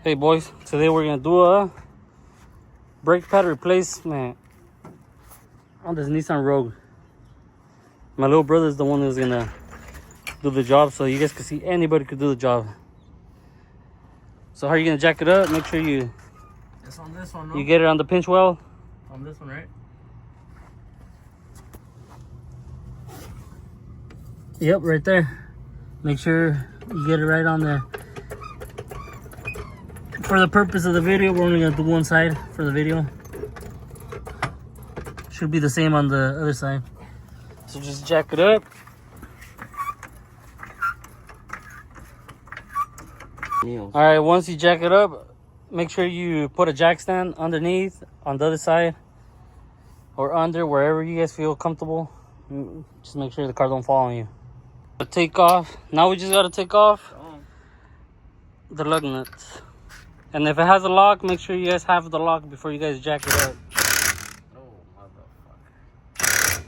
Hey boys, today we're gonna do a brake pad replacement on this Nissan Rogue. My little brother is the one who's gonna do the job, so you guys can see anybody could do the job. So how are you gonna jack it up? Make sure you it's on this one, no? You get it on the pinch well. On this one, right? Yep, right there. Make sure you get it right on there. For the purpose of the video, we're only gonna do one side for the video. Should be the same on the other side. So just jack it up. Alright, once you jack it up, make sure you put a jack stand underneath on the other side or under, wherever you guys feel comfortable. Just make sure the car don't fall on you. Take off. Now we just gotta take off the lug nuts. And if it has a lock, make sure you guys have the lock before you guys jack it up. Oh, motherfucker.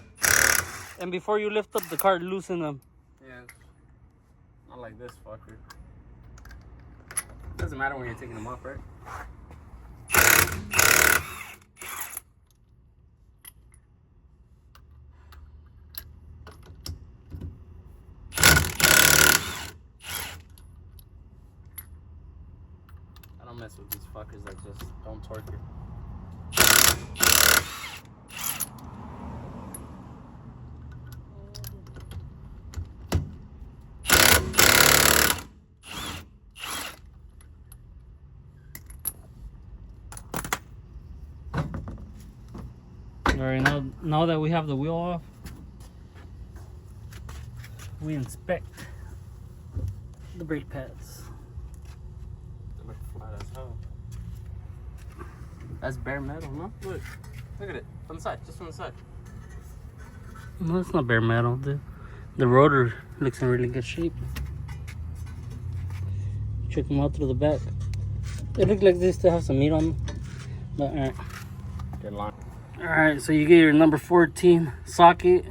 And before you lift up the car, loosen them. Yeah. Not like this fucker. Doesn't matter when you're taking them off, right? I don't mess with these fuckers that just don't torque it. Alright, now that we have the wheel off, we inspect the brake pads. They look flat as hell. That's bare metal, no? Look at it. On the side, just on the side. No, it's not bare metal. The rotor looks in really good shape. Check them out through the back. They look like they still have some meat on them. But alright. Good line. Alright, so you get your number 14 socket.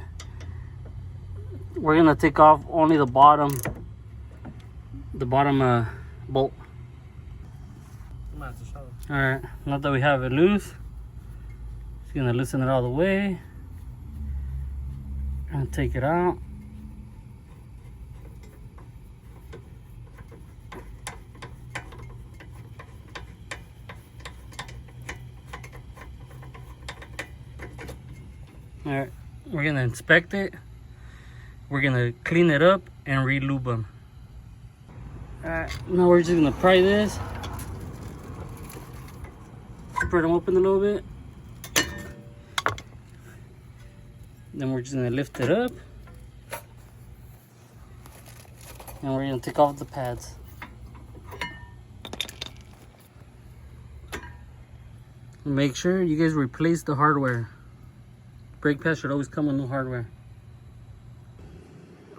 We're gonna take off only the bottom bolt. Alright, now that we have it loose, just gonna loosen it all the way and take it out. Alright, we're gonna inspect it. We're gonna clean it up and re-lube them. Alright, now we're just gonna pry this. Spread them open a little bit. Then we're just gonna lift it up. And we're gonna take off the pads. Make sure you guys replace the hardware. Brake pads should always come with new hardware.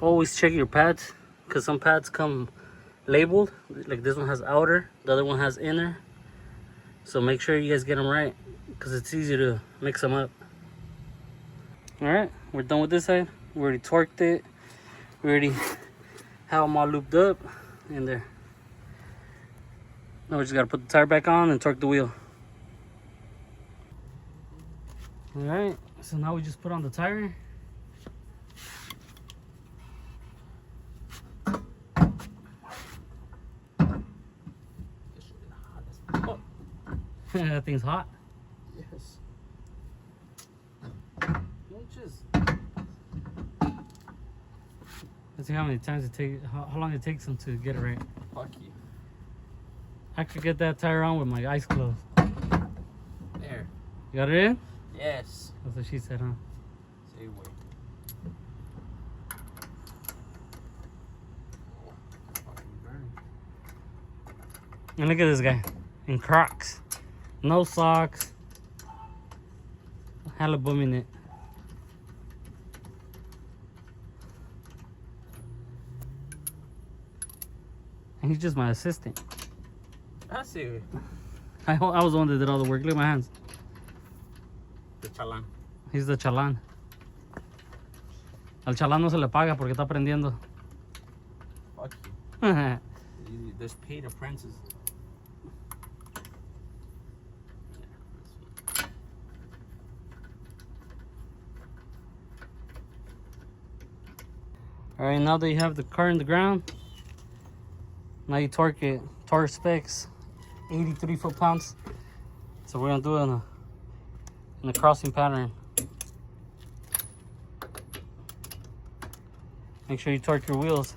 Always check your pads, because some pads come labeled. Like this one has outer, the other one has inner. So make sure you guys get them right, because it's easy to mix them up. Alright, we're done with this side. We already torqued it. We already have them all looped up in there. Now we just gotta put the tire back on and torque the wheel. Alright, so now we just put on the tire. Oh. That thing's hot. Yes. Let's see how many times it takes, how long it takes them to get it right. Fuck you. I could get that tire on with my eyes closed. There. You got it in? Yes. That's what she said, huh? Say wait. And look at this guy in Crocs, no socks, hella booming it. And he's just my assistant. I see. I was the one that did all the work. Look at my hands. The chalán. He's the chalán. Al chalán no se le paga porque está aprendiendo. Fuck you. There's paid apprentices. All right, now that you have the car in the ground, now you torque it. Torque specs, 83 foot-pounds. So we're gonna do it in a crossing pattern. Make sure you torque your wheels.